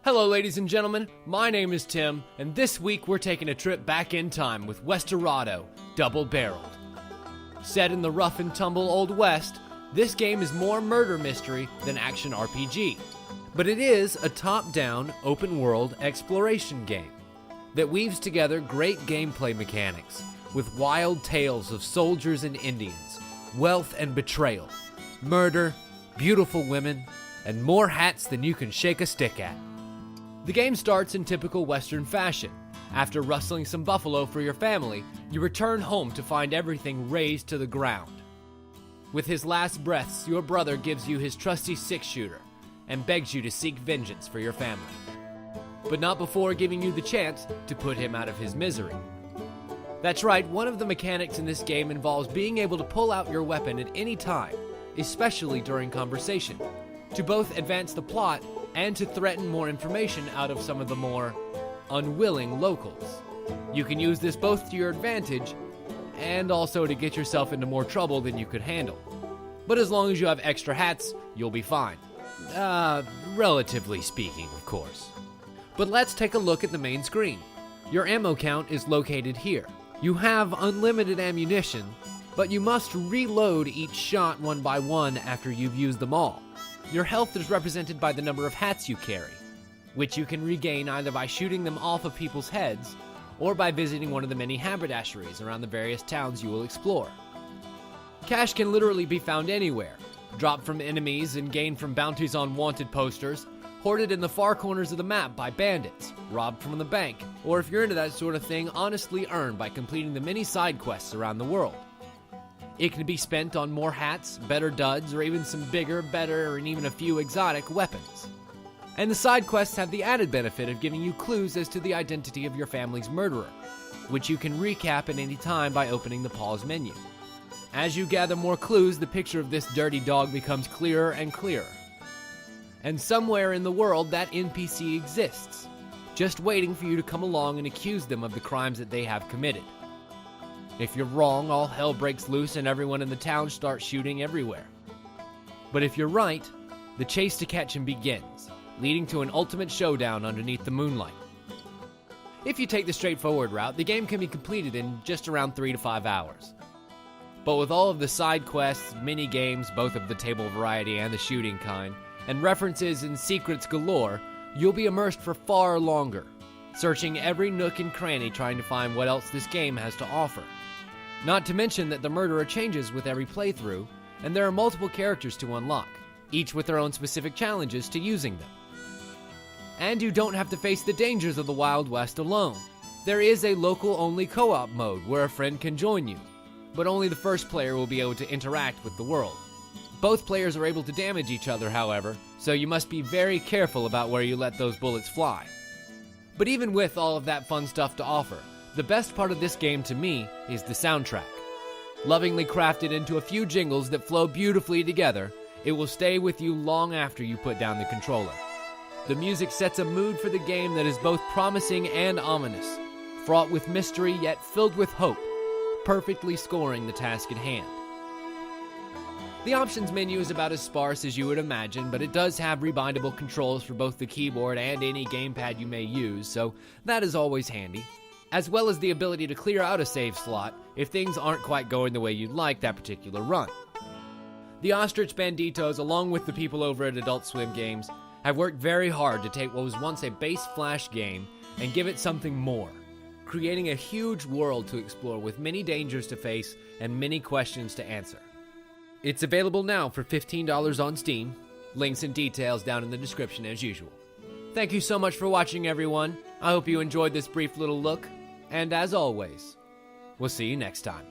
Hello ladies and gentlemen, my name is Tim, and this week we're taking a trip back in time with Westerado, double-barreled. Set in the rough and tumble Old West, this game is more murder mystery than action RPG. But it is a top-down, open-world exploration game that weaves together great gameplay mechanics with wild tales of soldiers and Indians, wealth and betrayal, murder, beautiful women, and more hats than you can shake a stick at. The game starts in typical Western fashion. After rustling some buffalo for your family, you return home to find everything razed to the ground. With his last breaths, your brother gives you his trusty six-shooter and begs you to seek vengeance for your family. But not before giving you the chance to put him out of his misery. That's right, one of the mechanics in this game involves being able to pull out your weapon at any time, especially during conversation, to both advance the plot and to threaten more information out of some of the more unwilling locals. You can use this both to your advantage and also to get yourself into more trouble than you could handle. But as long as you have extra hats, you'll be fine. Relatively speaking, of course. But let's take a look at the main screen. Your ammo count is located here. You have unlimited ammunition, but you must reload each shot one by one after you've used them all. Your health is represented by the number of hats you carry, which you can regain either by shooting them off of people's heads or by visiting one of the many haberdasheries around the various towns you will explore. Cash can literally be found anywhere, dropped from enemies and gained from bounties on wanted posters, hoarded in the far corners of the map by bandits, robbed from the bank, or if you're into that sort of thing, honestly earned by completing the many side quests around the world. It can be spent on more hats, better duds, or even some bigger, better, and even a few exotic weapons. And the side quests have the added benefit of giving you clues as to the identity of your family's murderer, which you can recap at any time by opening the pause menu. As you gather more clues, the picture of this dirty dog becomes clearer and clearer. And somewhere in the world, that NPC exists, just waiting for you to come along and accuse them of the crimes that they have committed. If you're wrong, all hell breaks loose and everyone in the town starts shooting everywhere. But if you're right, the chase to catch him begins, leading to an ultimate showdown underneath the moonlight. If you take the straightforward route, the game can be completed in just around 3 to 5 hours. But with all of the side quests, mini-games, both of the table variety and the shooting kind, and references and secrets galore, you'll be immersed for far longer, searching every nook and cranny trying to find what else this game has to offer. Not to mention that the murderer changes with every playthrough, and there are multiple characters to unlock, each with their own specific challenges to using them. And you don't have to face the dangers of the Wild West alone. There is a local-only co-op mode where a friend can join you, but only the first player will be able to interact with the world. Both players are able to damage each other, however, so you must be very careful about where you let those bullets fly. But even with all of that fun stuff to offer, the best part of this game to me is the soundtrack. Lovingly crafted into a few jingles that flow beautifully together, it will stay with you long after you put down the controller. The music sets a mood for the game that is both promising and ominous, fraught with mystery yet filled with hope, perfectly scoring the task at hand. The options menu is about as sparse as you would imagine, but it does have rebindable controls for both the keyboard and any gamepad you may use, so that is always handy. As well as the ability to clear out a save slot if things aren't quite going the way you'd like that particular run. The Ostrich Banditos, along with the people over at Adult Swim Games, have worked very hard to take what was once a base Flash game and give it something more, creating a huge world to explore with many dangers to face and many questions to answer. It's available now for $15 on Steam. Links and details down in the description as usual. Thank you so much for watching, everyone. I hope you enjoyed this brief little look. And as always, we'll see you next time.